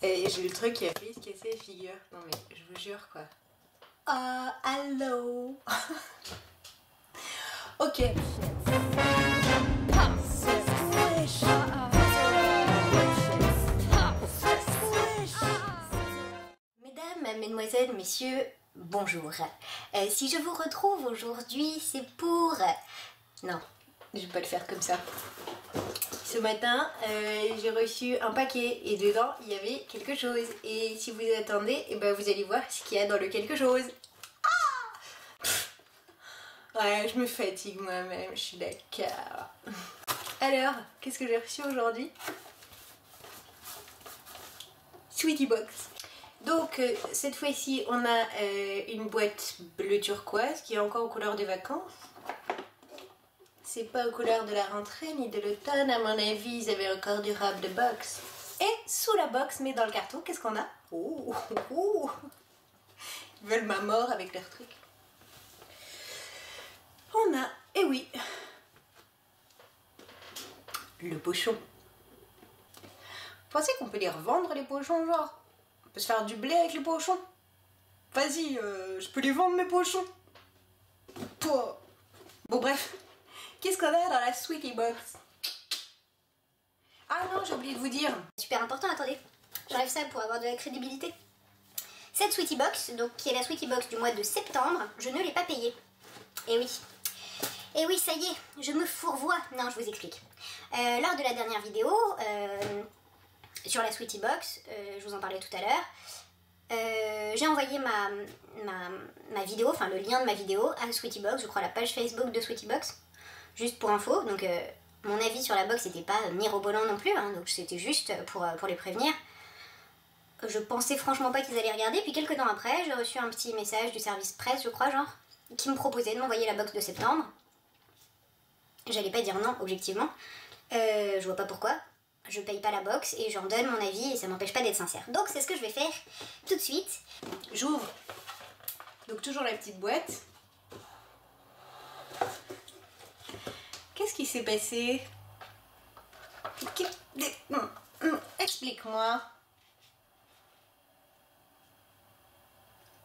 Et j'ai le truc qui a failli se casser les figures. Non mais je vous jure quoi. Allô. Ok. Mesdames, mesdemoiselles, messieurs, bonjour. Si je vous retrouve aujourd'hui, c'est pour... Non, je vais pas le faire comme ça. Ce matin, j'ai reçu un paquet et dedans, il y avait quelque chose. Et si vous attendez, eh ben, vous allez voir ce qu'il y a dans le quelque chose. Ah ouais, je me fatigue moi-même, je suis d'accord. Alors, qu'est-ce que j'ai reçu aujourd'hui? Sweetie Box. Donc, cette fois-ci, on a une boîte bleu turquoise qui est encore aux couleurs des vacances. C'est pas aux couleurs de la rentrée ni de l'automne, à mon avis, ils avaient encore du rap de box. Et sous la box, mais dans le carton, qu'est-ce qu'on a? Oh, oh, oh. Ils veulent ma mort avec leur truc. On a, eh oui, le pochon. Vous pensez qu'on peut les revendre les pochons, genre? On peut se faire du blé avec les pochons? Vas-y, je peux les vendre mes pochons. Pouah. Bon bref, qu'est-ce qu'on a dans la Sweetie Box? Ah non, j'ai oublié de vous dire. Super important, attendez. J'enlève ça pour avoir de la crédibilité. Cette Sweetie Box, donc qui est la Sweetie Box du mois de septembre, je ne l'ai pas payée. Et oui. Et oui, ça y est, je me fourvoie. Non, je vous explique. Lors de la dernière vidéo, sur la Sweetie Box, je vous en parlais tout à l'heure, j'ai envoyé ma vidéo, enfin le lien de ma vidéo à Sweetie Box, je crois la page Facebook de Sweetie Box, juste pour info. Donc mon avis sur la box n'était pas mirobolant non plus, hein, donc c'était juste pour les prévenir. Je pensais franchement pas qu'ils allaient regarder, puis quelques temps après, j'ai reçu un petit message du service presse, je crois, genre, qui me proposait de m'envoyer la box de septembre. J'allais pas dire non, objectivement. Je vois pas pourquoi. Je paye pas la box et j'en donne mon avis et ça m'empêche pas d'être sincère. Donc c'est ce que je vais faire tout de suite. J'ouvre. Donc toujours la petite boîte. Qu'est-ce qui s'est passé? Explique-moi.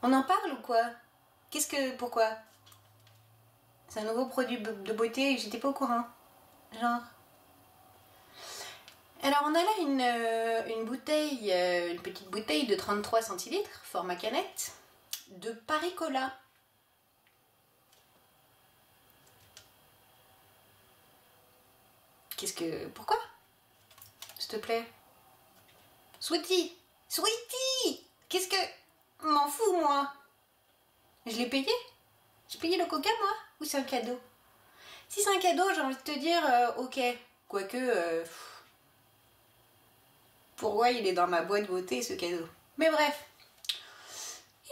On en parle ou quoi? Pourquoi? C'est un nouveau produit de beauté et j'étais pas au courant. Genre. Alors on a là une bouteille, une petite bouteille de 33 centilitres, format canette, de Paris Cola. Pourquoi? S'il te plaît. Sweetie! Sweetie! Qu'est-ce que... M'en fous, moi. Je l'ai payé? J'ai payé le coca, moi? Ou c'est un cadeau? Si c'est un cadeau, j'ai envie de te dire, ok. Quoique... pourquoi il est dans ma boîte beauté, ce cadeau? Mais bref.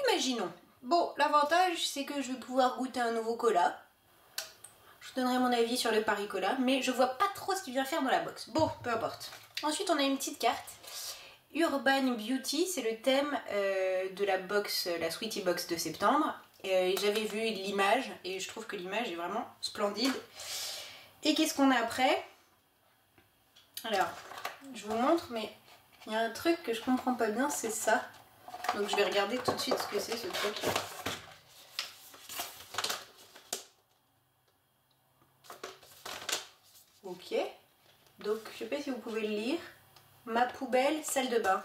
Imaginons. Bon, l'avantage, c'est que je vais pouvoir goûter un nouveau cola. Je donnerai mon avis sur le Paris Cola, mais je vois pas trop ce qu'il vient faire dans la box. Bon, peu importe. Ensuite, on a une petite carte. Urban Beauty, c'est le thème de la box, la Sweetie Box de septembre. J'avais vu l'image et je trouve que l'image est vraiment splendide. Et qu'est-ce qu'on a après? Alors, je vous montre, mais il y a un truc que je comprends pas bien, c'est ça. Donc je vais regarder tout de suite ce que c'est ce truc. Ok. Donc je sais pas si vous pouvez le lire. Ma poubelle, salle de bain.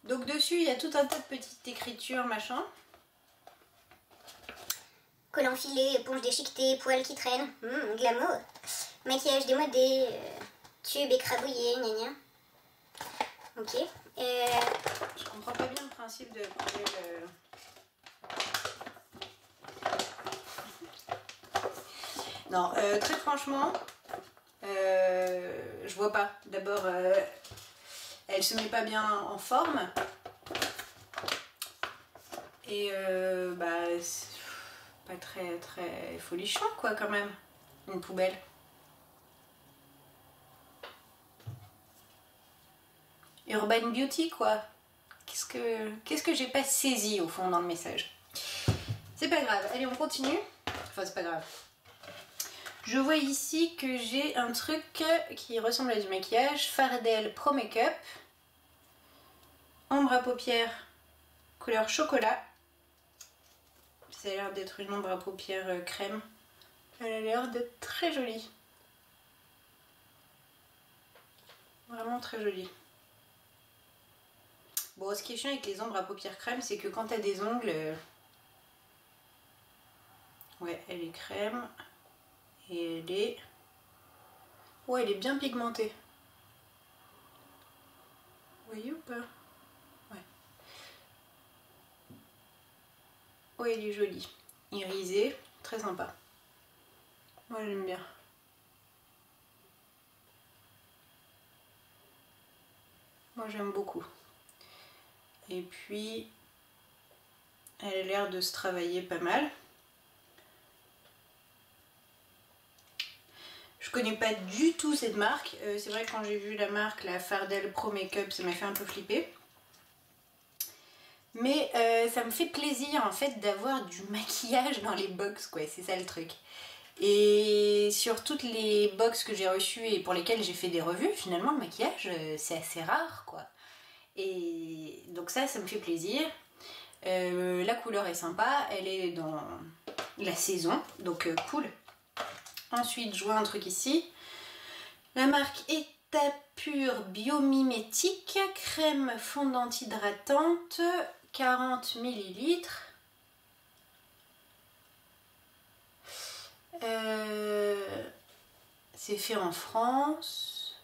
Donc dessus, il y a tout un tas de petites écritures, machin. Collant filet, éponge déchiquetée, poils qui traînent, glamour. Maquillage démodé, tube écrabouillé, gna gna. Ok. Je comprends pas bien le principe de poubelle. Non, très franchement, je vois pas. D'abord, elle se met pas bien en forme. Et bah, c'est pas très folichon quoi quand même, une poubelle. Urban Beauty quoi. Qu'est-ce que j'ai pas saisi au fond dans le message? C'est pas grave, allez on continue. Enfin c'est pas grave. Je vois ici que j'ai un truc qui ressemble à du maquillage. Fardel Pro Make-up. Ombre à paupières couleur chocolat. Ça a l'air d'être une ombre à paupières crème. Elle a l'air d'être très jolie. Vraiment très jolie. Bon, ce qui est chiant avec les ombres à paupières crème, c'est que quand t'as des ongles... Ouais, elle est crème. Et elle est... Ouais, elle est bien pigmentée. Vous voyez ou pas? Ouais. Ouais, elle est jolie. Irisée, très sympa. Moi, j'aime bien. Moi, j'aime beaucoup. Et puis, elle a l'air de se travailler pas mal. Je connais pas du tout cette marque. C'est vrai que quand j'ai vu la marque, la Fardel Pro Make-up, ça m'a fait un peu flipper. Mais ça me fait plaisir en fait d'avoir du maquillage dans les box, quoi. C'est ça le truc. Et sur toutes les box que j'ai reçues et pour lesquelles j'ai fait des revues, finalement le maquillage c'est assez rare, quoi. Et donc ça me fait plaisir. La couleur est sympa, elle est dans la saison, donc cool. Ensuite, je vois un truc ici. La marque Etapure Biomimétique, crème fondante hydratante, 40 ml. C'est fait en France.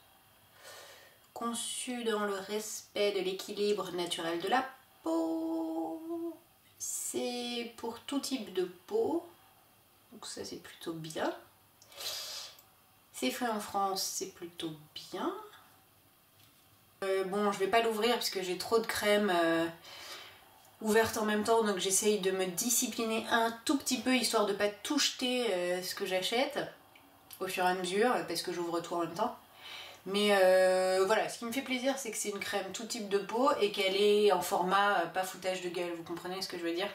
Conçu dans le respect de l'équilibre naturel de la peau. C'est pour tout type de peau. Donc ça c'est plutôt bien. C'est fait en France, c'est plutôt bien. Bon, je vais pas l'ouvrir parce que j'ai trop de crème ouverte en même temps, donc j'essaye de me discipliner un tout petit peu histoire de pas tout jeter ce que j'achète au fur et à mesure parce que j'ouvre tout en même temps. Mais voilà, ce qui me fait plaisir, c'est que c'est une crème tout type de peau et qu'elle est en format pas foutage de gueule, vous comprenez ce que je veux dire?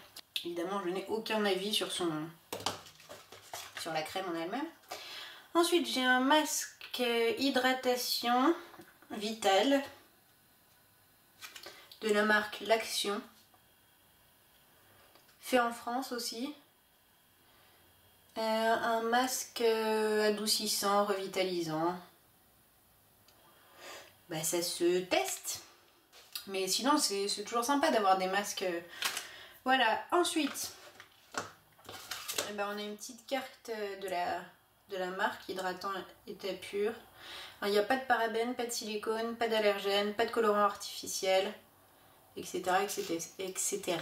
Évidemment, je n'ai aucun avis sur la crème en elle-même. Ensuite, j'ai un masque hydratation Vital de la marque L'Action. Fait en France aussi. Un masque adoucissant, revitalisant. Bah ça se teste. Mais sinon, c'est toujours sympa d'avoir des masques. Voilà. Ensuite, eh ben, on a une petite carte de la marque hydratant Etapure. Il n'y a pas de parabènes, pas de silicone, pas d'allergènes, pas de colorant artificiel, etc. etc.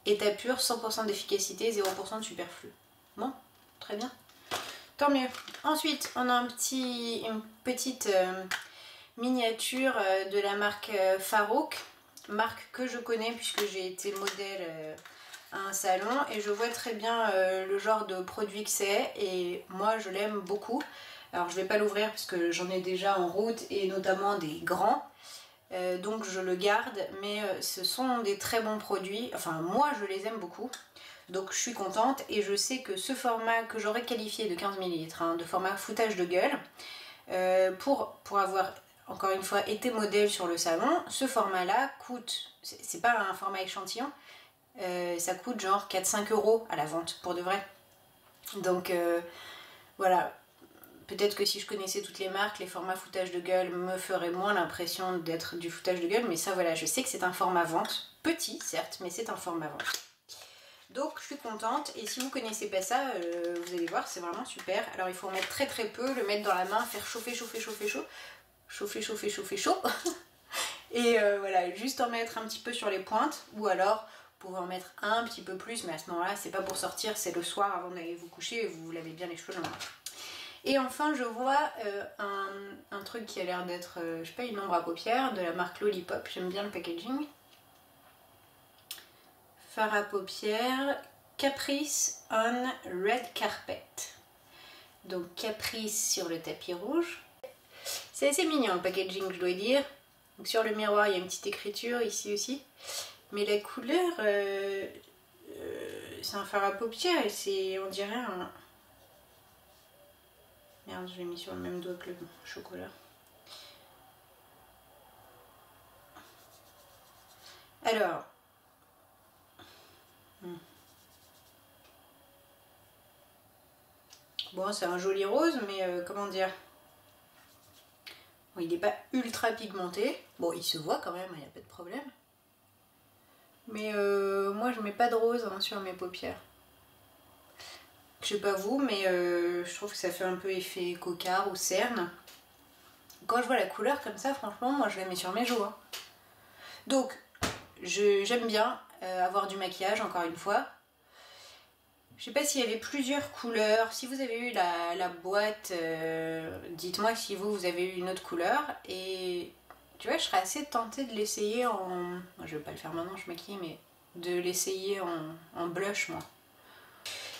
Etapure, 100% d'efficacité, 0% de superflu. Bon, très bien. Tant mieux. Ensuite, on a une petite miniature de la marque Farouk. Marque que je connais puisque j'ai été modèle à un salon et je vois très bien le genre de produit que c'est et moi je l'aime beaucoup. Alors je vais pas l'ouvrir parce que j'en ai déjà en route et notamment des grands, donc je le garde, mais ce sont des très bons produits, enfin moi je les aime beaucoup, donc je suis contente et je sais que ce format que j'aurais qualifié de 15 ml, hein, de format foutage de gueule, pour avoir encore une fois été modèle sur le salon, ce format là coûte, c'est pas un format échantillon, ça coûte genre 4-5 € à la vente pour de vrai, donc voilà. Peut-être que si je connaissais toutes les marques, les formats foutage de gueule me feraient moins l'impression d'être du foutage de gueule, mais ça voilà, je sais que c'est un format vente, petit certes, mais c'est un format vente. Donc je suis contente, et si vous connaissez pas ça, vous allez voir, c'est vraiment super. Alors il faut en mettre très très peu, le mettre dans la main, faire chauffer, chauffer, chauffer, chaud, chauffer, chauffer, chauffer, chaud, et voilà, juste en mettre un petit peu sur les pointes, ou alors vous pouvez en mettre un petit peu plus, mais à ce moment-là, c'est pas pour sortir, c'est le soir avant d'aller vous coucher, et vous vous lavez bien les cheveux le lendemain. Et enfin, je vois un truc qui a l'air d'être, je sais pas, une ombre à paupières de la marque Lollipop. J'aime bien le packaging. Fard à paupières, Caprice on Red Carpet. Donc Caprice sur le tapis rouge. C'est assez mignon le packaging, je dois dire. Donc sur le miroir, il y a une petite écriture ici aussi. Mais la couleur, c'est un fard à paupières et c'est, on dirait un... Merde, je l'ai mis sur le même doigt que le chocolat. Alors... Bon, c'est un joli rose, mais comment dire... Bon, il n'est pas ultra pigmenté. Bon, il se voit quand même, il n'y a pas de problème. Mais moi, je mets pas de rose hein, sur mes paupières. Je sais pas vous, mais je trouve que ça fait un peu effet cocard ou cerne. Quand je vois la couleur comme ça, franchement, moi, je la mets sur mes joues. Hein. Donc, j'aime bien avoir du maquillage, encore une fois. Je sais pas s'il y avait plusieurs couleurs. Si vous avez eu la boîte, dites-moi si vous avez eu une autre couleur. Et tu vois, je serais assez tentée de l'essayer en... Je vais pas le faire maintenant, je maquille, mais de l'essayer en blush, moi.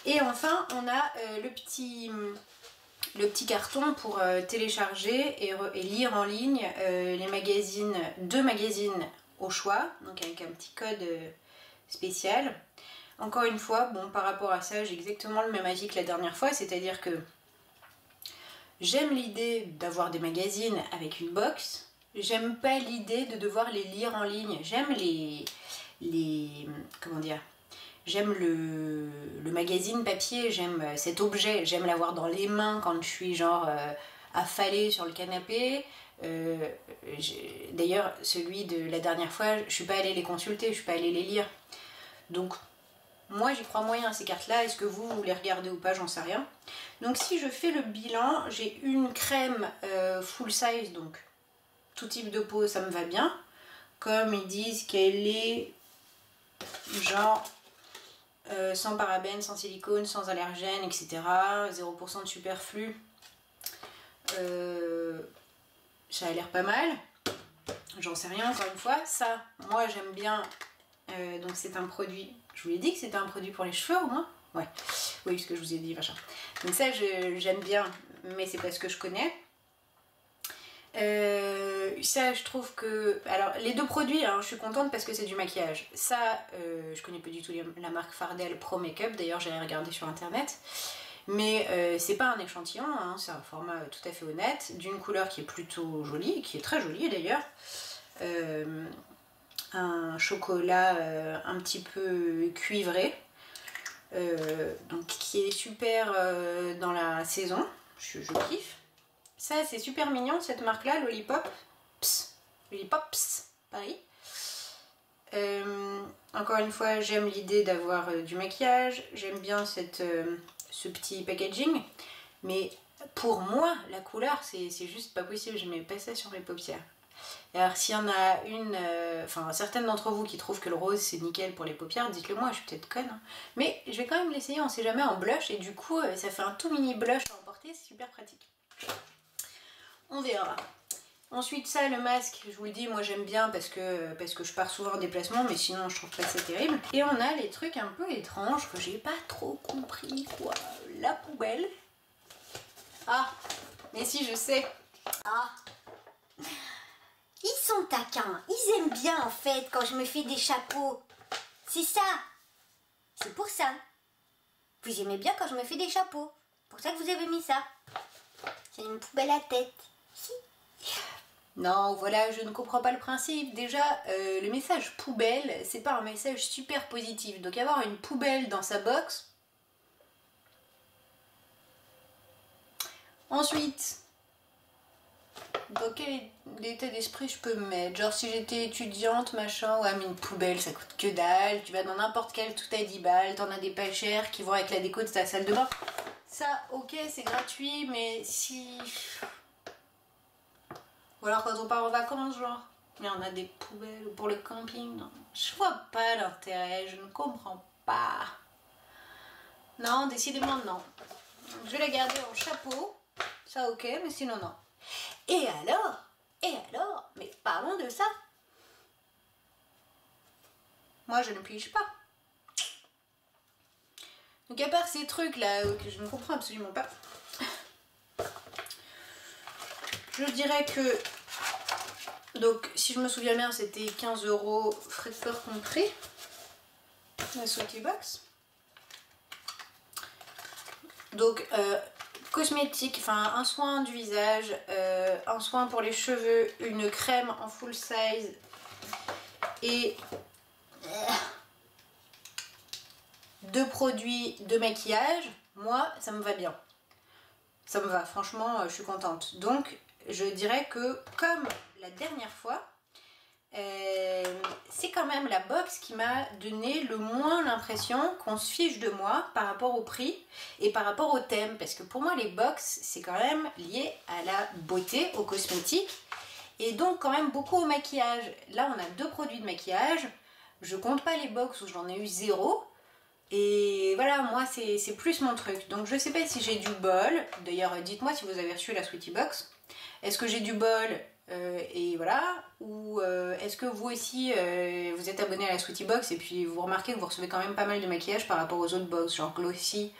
Et enfin, on a le petit carton pour télécharger et lire en ligne les magazines, 2 magazines au choix, donc avec un petit code spécial. Encore une fois, bon, par rapport à ça, j'ai exactement le même avis que la dernière fois, c'est-à-dire que j'aime l'idée d'avoir des magazines avec une box, j'aime pas l'idée de devoir les lire en ligne, j'aime comment dire, j'aime le magazine papier, j'aime cet objet, j'aime l'avoir dans les mains quand je suis genre affalée sur le canapé. D'ailleurs, celui de la dernière fois, je suis pas allée les consulter, je suis pas allée les lire. Donc, moi j'y crois moyen à ces cartes-là. Est-ce que vous les regardez ou pas, j'en sais rien. Donc, si je fais le bilan, j'ai une crème full size, donc tout type de peau, ça me va bien. Comme ils disent qu'elle est genre... sans parabènes, sans silicone, sans allergènes, etc. 0% de superflu. Ça a l'air pas mal. J'en sais rien encore une fois. Ça, moi j'aime bien. Donc c'est un produit. Je vous l'ai dit que c'était un produit pour les cheveux au moins. Ouais. Oui, parce que je vous ai dit machin. Donc ça j'aime bien, mais c'est parce que je connais. Ça je trouve que... Alors les 2 produits, hein, je suis contente parce que c'est du maquillage. Ça, je connais pas du tout la marque Fardel Pro Makeup, d'ailleurs j'allais regarder sur internet. Mais c'est pas un échantillon, hein, c'est un format tout à fait honnête, d'une couleur qui est plutôt jolie, qui est très jolie d'ailleurs. Un chocolat un petit peu cuivré, donc qui est super dans la saison, je kiffe. Ça c'est super mignon cette marque là, Lollipops, Paris. Encore une fois, j'aime l'idée d'avoir du maquillage, j'aime bien ce petit packaging, mais pour moi la couleur c'est juste pas possible, je mets pas ça sur mes paupières. Et alors s'il y en a une, enfin certaines d'entre vous qui trouvent que le rose c'est nickel pour les paupières, dites-le moi, je suis peut-être conne, hein. Mais je vais quand même l'essayer, on sait jamais, en blush, et du coup ça fait un tout mini blush à emporter, c'est super pratique. On verra. Ensuite ça, le masque, je vous le dis, moi j'aime bien parce que je pars souvent en déplacement, mais sinon je trouve pas que c'est terrible. Et on a les trucs un peu étranges que j'ai pas trop compris, quoi. La poubelle. Ah, mais si, je sais. Ah. Ils sont taquins, ils aiment bien en fait quand je me fais des chapeaux. C'est ça. C'est pour ça. Vous aimez bien quand je me fais des chapeaux. Pour ça que vous avez mis ça. C'est une poubelle à tête. Si. Non, voilà, je ne comprends pas le principe. Déjà, le message poubelle, c'est pas un message super positif. Donc avoir une poubelle dans sa box. Ensuite, dans quel état d'esprit je peux me mettre? Genre si j'étais étudiante, machin, ouais mais une poubelle ça coûte que dalle. Tu vas dans n'importe quel tout à 10 balles, t'en as des pas chers qui vont avec la déco de ta salle de bain. Ça, ok, c'est gratuit, mais si... Ou alors quand on part en vacances, genre, il y en a des poubelles pour le camping. Non. Je vois pas l'intérêt, je ne comprends pas. Non, décidément non. Je vais la garder en chapeau, ça ok, mais sinon non. Et alors, mais parlons de ça. Moi je ne pige pas. Donc à part ces trucs là que je ne comprends absolument pas, je dirais que Donc si je me souviens bien, c'était 15 € frais de port compris, la Sweetie Box. Donc cosmétique, enfin un soin du visage, un soin pour les cheveux, une crème en full size et 2 produits de maquillage. Moi ça me va bien, ça me va, franchement je suis contente. Donc je dirais que comme la dernière fois, c'est quand même la box qui m'a donné le moins l'impression qu'on se fiche de moi par rapport au prix et par rapport au thème, parce que pour moi les box c'est quand même lié à la beauté, aux cosmétiques et donc quand même beaucoup au maquillage. Là on a 2 produits de maquillage, je compte pas les box où j'en ai eu 0 et voilà, moi c'est plus mon truc. Donc je sais pas si j'ai du bol, d'ailleurs dites-moi si vous avez reçu la Sweetie Box, est-ce que j'ai du bol et voilà, ou est-ce que vous aussi vous êtes abonné à la Sweetie Box et puis vous remarquez que vous recevez quand même pas mal de maquillage par rapport aux autres box, genre Glossy,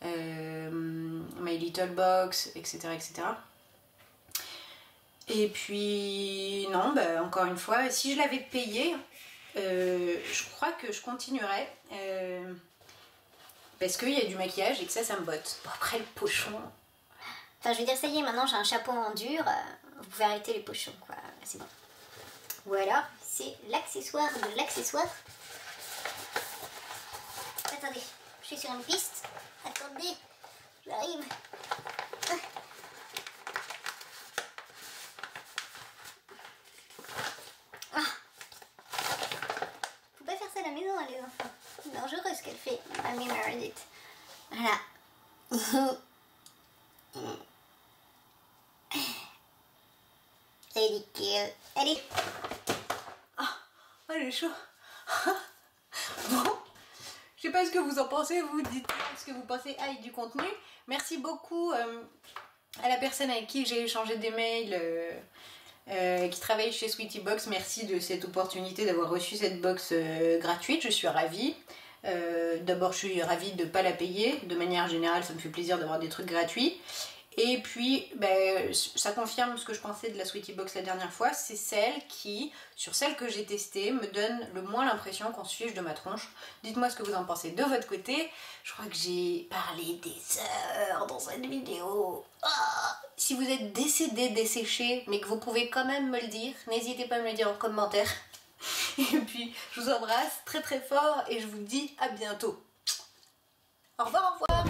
My Little Box, etc. etc. Et puis non, bah, encore une fois, si je l'avais payé, je crois que je continuerais parce qu'il y a du maquillage et que ça me botte. Bon, après le pochon... Enfin, je veux dire, ça y est, maintenant j'ai un chapeau en dur, vous pouvez arrêter les pochons, quoi, c'est bon. Ou alors, c'est l'accessoire de l'accessoire. Attendez, je suis sur une piste. Attendez, j'arrive. Ah. Faut pas faire ça à la maison, hein, les enfants. C'est dangereux ce qu'elle fait. Mamie Meredith. Voilà. Ridicule. Allez. Ah, j'ai chaud. Bon, je sais pas ce que vous en pensez, vous dites ce que vous pensez du contenu. Merci beaucoup à la personne avec qui j'ai échangé des mails qui travaille chez Sweetie Box. Merci de cette opportunité d'avoir reçu cette box gratuite, je suis ravie. D'abord je suis ravie de ne pas la payer, de manière générale ça me fait plaisir d'avoir des trucs gratuits. Et puis, ben, ça confirme ce que je pensais de la Sweetie Box la dernière fois, c'est celle qui, sur celle que j'ai testée, me donne le moins l'impression qu'on se fiche de ma tronche. Dites-moi ce que vous en pensez de votre côté. Je crois que j'ai parlé des heures dans cette vidéo. Oh, si vous êtes décédé, desséché, mais que vous pouvez quand même me le dire, n'hésitez pas à me le dire en commentaire. Et puis, je vous embrasse très très fort et je vous dis à bientôt. Au revoir, au revoir.